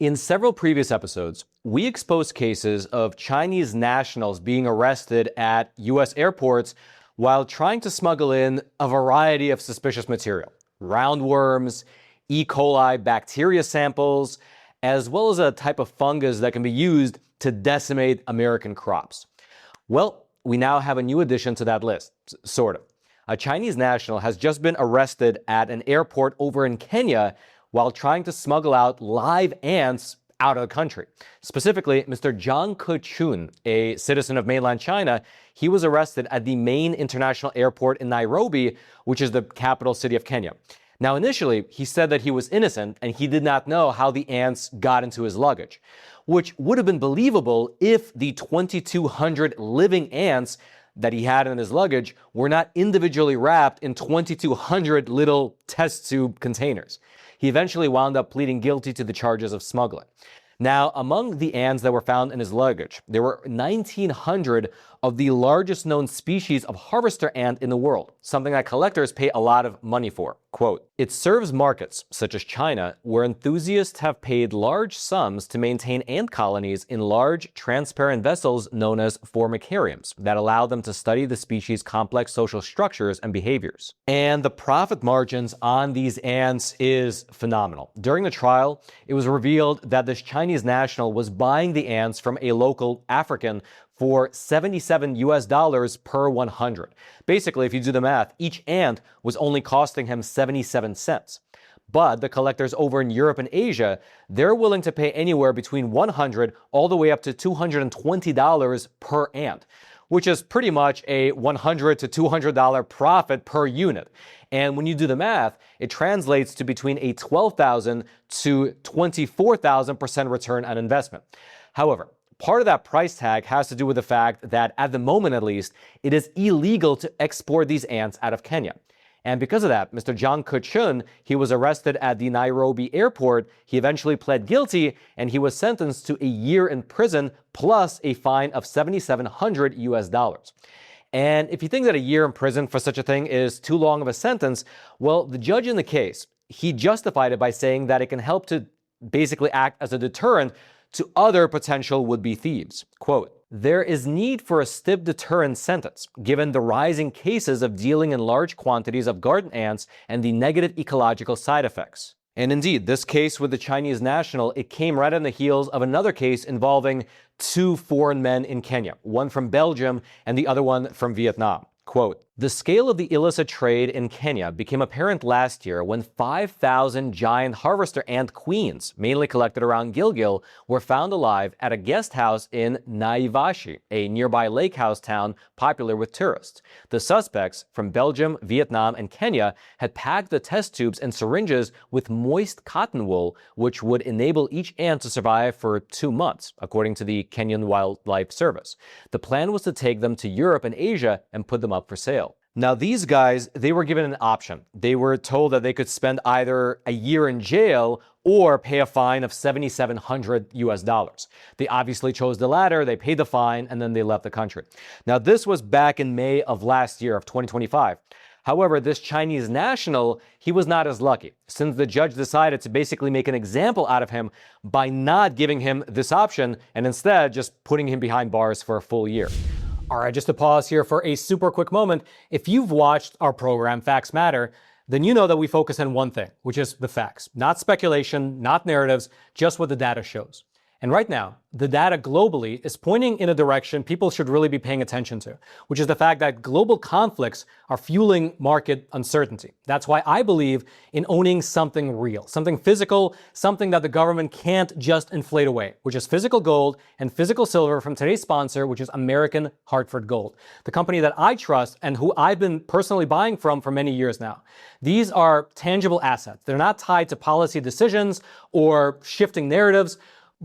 In several previous episodes, we exposed cases of Chinese nationals being arrested at U.S. airports while trying to smuggle in a variety of suspicious material: roundworms, E. coli bacteria samples, as well as a type of fungus that can be used to decimate American crops. Well, we now have a new addition to that list, sort of. A Chinese national has just been arrested at an airport over in Kenya while trying to smuggle out live ants out of the country. Specifically, Mr. Zhang Kechun, a citizen of mainland China, he was arrested at the main international airport in Nairobi, which is the capital city of Kenya. Now, initially, he said that he was innocent and he did not know how the ants got into his luggage, which would have been believable if the 2,200 living ants that he had in his luggage were not individually wrapped in 2,200 little test tube containers. He eventually wound up pleading guilty to the charges of smuggling. Now, among the ants that were found in his luggage, there were 1,900 of the largest known species of harvester ant in the world, something that collectors pay a lot of money for. Quote, "It serves markets, such as China, where enthusiasts have paid large sums to maintain ant colonies in large, transparent vessels known as formicariums that allow them to study the species' complex social structures and behaviors." And the profit margins on these ants is phenomenal. During the trial, it was revealed that this Chinese national was buying the ants from a local African for $77 per 100. Basically, if you do the math, each ant was only costing him 77 cents. But the collectors over in Europe and Asia, they're willing to pay anywhere between $100 all the way up to $220 per ant, which is pretty much a $100 to $200 profit per unit. And when you do the math, it translates to between a 12,000 to 24,000% return on investment. However, part of that price tag has to do with the fact that, at the moment at least, it is illegal to export these ants out of Kenya. And because of that, Mr. Zhang Kechun, he was arrested at the Nairobi airport. He eventually pled guilty, and he was sentenced to a year in prison plus a fine of $7,700 US. And if you think that a year in prison for such a thing is too long of a sentence, well, the judge in the case, he justified it by saying that it can help to basically act as a deterrent to other potential would-be thieves. Quote, "There is need for a stiff deterrent sentence, given the rising cases of dealing in large quantities of garden ants and the negative ecological side effects." And indeed, this case with the Chinese national, it came right on the heels of another case involving two foreign men in Kenya, one from Belgium and the other one from Vietnam. Quote, "The scale of the illicit trade in Kenya became apparent last year when 5,000 giant harvester ant queens, mainly collected around Gilgil, were found alive at a guest house in Naivashi, a nearby lake house town popular with tourists. The suspects from Belgium, Vietnam, and Kenya had packed the test tubes and syringes with moist cotton wool, which would enable each ant to survive for 2 months, according to the Kenyan Wildlife Service. The plan was to take them to Europe and Asia and put them up for sale." Now, these guys, they were given an option. They were told that they could spend either a year in jail or pay a fine of $7,700 US. They obviously chose the latter. They paid the fine, and then they left the country. Now, this was back in May of last year, of 2025. However, this Chinese national, he was not as lucky, since the judge decided to basically make an example out of him by not giving him this option and instead just putting him behind bars for a full year. All right, just to pause here for a super quick moment. If you've watched our program, Facts Matter, then you know that we focus on one thing, which is the facts. Not speculation, not narratives, just what the data shows. And right now, the data globally is pointing in a direction people should really be paying attention to, which is the fact that global conflicts are fueling market uncertainty. That's why I believe in owning something real, something physical, something that the government can't just inflate away, which is physical gold and physical silver from today's sponsor, which is American Hartford Gold, the company that I trust and who I've been personally buying from for many years now. These are tangible assets. They're not tied to policy decisions or shifting narratives.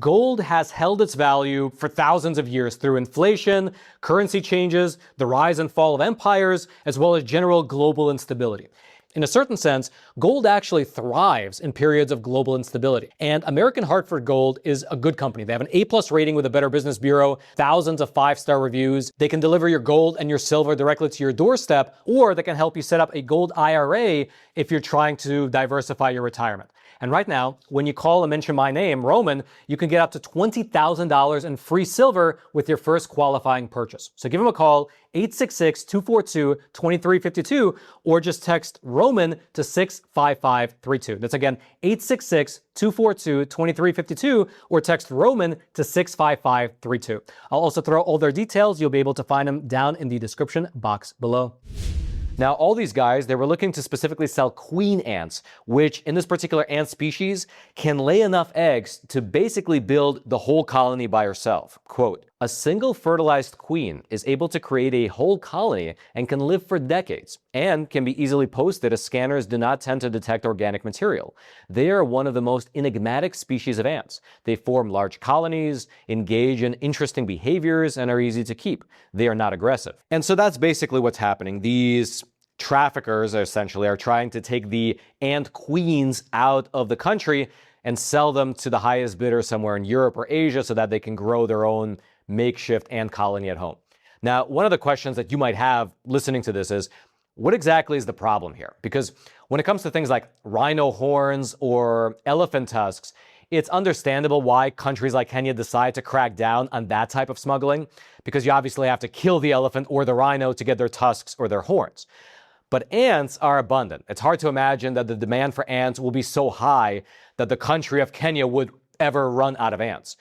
Gold has held its value for thousands of years through inflation, currency changes, the rise and fall of empires, as well as general global instability. In a certain sense, gold actually thrives in periods of global instability. And American Hartford Gold is a good company. They have an A+ rating with the Better Business Bureau, thousands of 5-star reviews. They can deliver your gold and your silver directly to your doorstep, or they can help you set up a gold IRA if you're trying to diversify your retirement. And right now, when you call and mention my name, Roman, you can get up to $20,000 in free silver with your first qualifying purchase. So give him a call, 866-242-2352, or just text Roman to 65532. That's again, 866-242-2352, or text Roman to 65532. I'll also throw all their details. You'll be able to find them down in the description box below. Now, all these guys, they were looking to specifically sell queen ants, which in this particular ant species can lay enough eggs to basically build the whole colony by herself. Quote, a single fertilized queen is able to create a whole colony and can live for decades, and can be easily posted as scanners do not tend to detect organic material. They are one of the most enigmatic species of ants. They form large colonies, engage in interesting behaviors, and are easy to keep. They are not aggressive. And so that's basically what's happening. These traffickers essentially are trying to take the ant queens out of the country and sell them to the highest bidder somewhere in Europe or Asia so that they can grow their own makeshift ant colony at home. Now, one of the questions that you might have listening to this is, what exactly is the problem here? Because when it comes to things like rhino horns or elephant tusks, it's understandable why countries like Kenya decide to crack down on that type of smuggling, because you obviously have to kill the elephant or the rhino to get their tusks or their horns. But ants are abundant. It's hard to imagine that the demand for ants will be so high that the country of Kenya would ever run out of ants.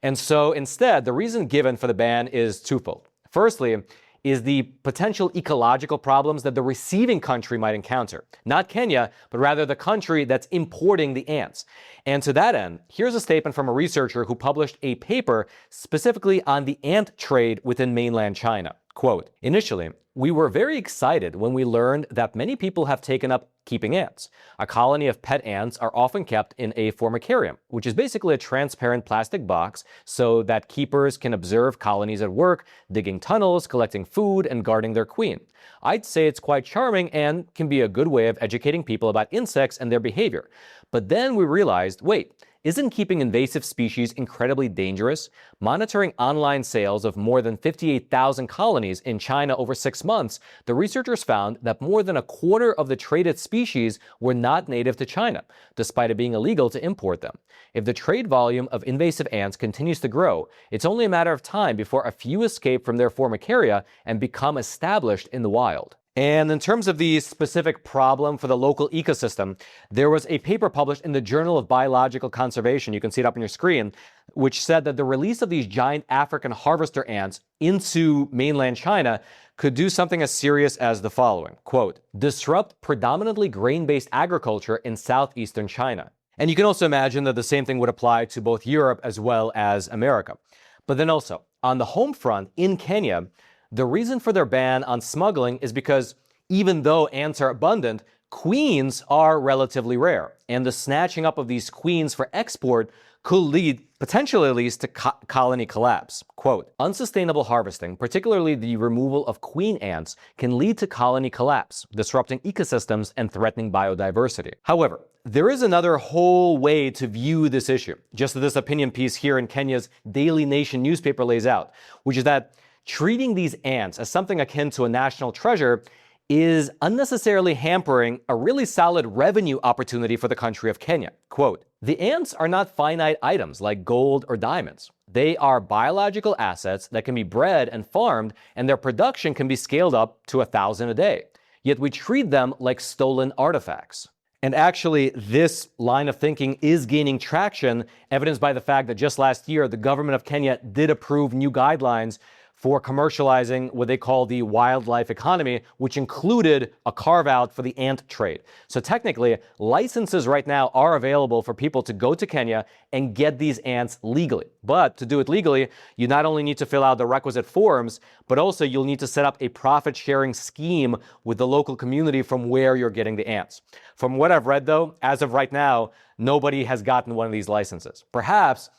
And so instead, the reason given for the ban is twofold. Firstly, is the potential ecological problems that the receiving country might encounter. Not Kenya, but rather the country that's importing the ants. And to that end, here's a statement from a researcher who published a paper specifically on the ant trade within mainland China. Quote, initially, we were very excited when we learned that many people have taken up keeping ants. A colony of pet ants are often kept in a formicarium, which is basically a transparent plastic box so that keepers can observe colonies at work, digging tunnels, collecting food, and guarding their queen. I'd say it's quite charming and can be a good way of educating people about insects and their behavior. But then we realized, wait, isn't keeping invasive species incredibly dangerous? Monitoring online sales of more than 58,000 colonies in China over 6 months, the researchers found that more than a quarter of the traded species were not native to China, despite it being illegal to import them. If the trade volume of invasive ants continues to grow, it's only a matter of time before a few escape from their formicaria and become established in the wild. And in terms of the specific problem for the local ecosystem, there was a paper published in the Journal of Biological Conservation, you can see it up on your screen, which said that the release of these giant African harvester ants into mainland China could do something as serious as the following, quote, disrupt predominantly grain-based agriculture in southeastern China. And you can also imagine that the same thing would apply to both Europe as well as America. But then also, on the home front in Kenya, the reason for their ban on smuggling is because even though ants are abundant, queens are relatively rare. And the snatching up of these queens for export could lead, potentially at least, to colony collapse. Quote, unsustainable harvesting, particularly the removal of queen ants, can lead to colony collapse, disrupting ecosystems and threatening biodiversity. However, there is another whole way to view this issue, just as this opinion piece here in Kenya's Daily Nation newspaper lays out, which is that treating these ants as something akin to a national treasure is unnecessarily hampering a really solid revenue opportunity for the country of Kenya. Quote, the ants are not finite items like gold or diamonds. They are biological assets that can be bred and farmed, and their production can be scaled up to 1,000 a day. Yet we treat them like stolen artifacts. And actually, this line of thinking is gaining traction, evidenced by the fact that just last year, the government of Kenya did approve new guidelines for commercializing what they call the wildlife economy, which included a carve-out for the ant trade. So technically, licenses right now are available for people to go to Kenya and get these ants legally. But to do it legally, you not only need to fill out the requisite forms, but also you'll need to set up a profit-sharing scheme with the local community from where you're getting the ants. From what I've read, though, as of right now, nobody has gotten one of these licenses. Perhaps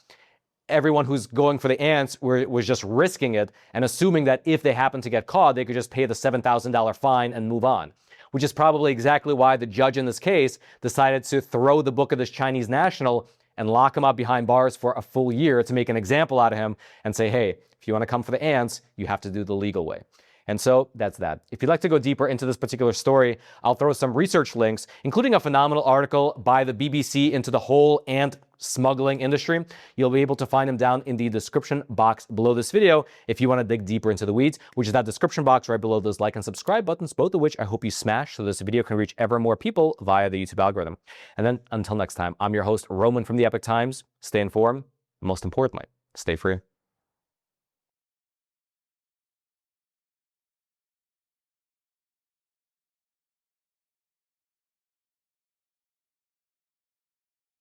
everyone who's going for the ants was just risking it and assuming that if they happen to get caught, they could just pay the $7,000 fine and move on, which is probably exactly why the judge in this case decided to throw the book of this Chinese national and lock him up behind bars for a full year to make an example out of him and say, hey, if you want to come for the ants, you have to do the legal way. And so that's that. If you'd like to go deeper into this particular story, I'll throw some research links, including a phenomenal article by the BBC into the whole ant smuggling industry. You'll be able to find them down in the description box below this video if you want to dig deeper into the weeds, which is that description box right below those like and subscribe buttons, both of which I hope you smash so this video can reach ever more people via the YouTube algorithm. And then until next time, I'm your host, Roman from the Epoch Times. Stay informed, and most importantly, stay free.